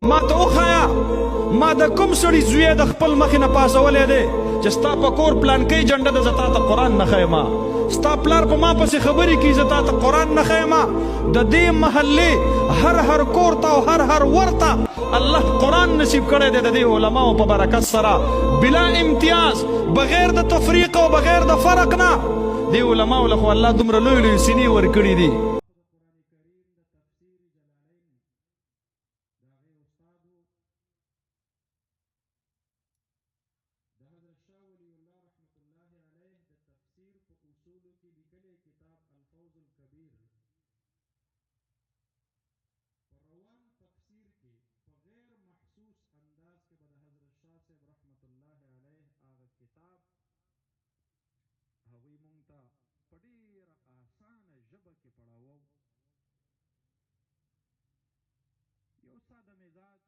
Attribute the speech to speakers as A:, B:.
A: ما ته وښایه ما د کوم سړي زوی د خپل مخې نه پاسولی دی چې ستا په کور پلانکۍ جنډه ده زه تا ته قرآن نه ښیم ستا پلار په ما پسې خبرې کوي زه تا ته قرآن نه ښیم د دې محلې هر کور ته او هر ور ته الله قرآن نصیب کړی دی د دې علماو په برکت سره بلا امتیاز بغیر د تفریق او بغیر د فرق نه دې علماو له خو الله دومره لوی لوی سینې ورکړي دي
B: هغوی مونږ ته په ډېره اسانه ژبه کې پړاوو یو ساده مزاج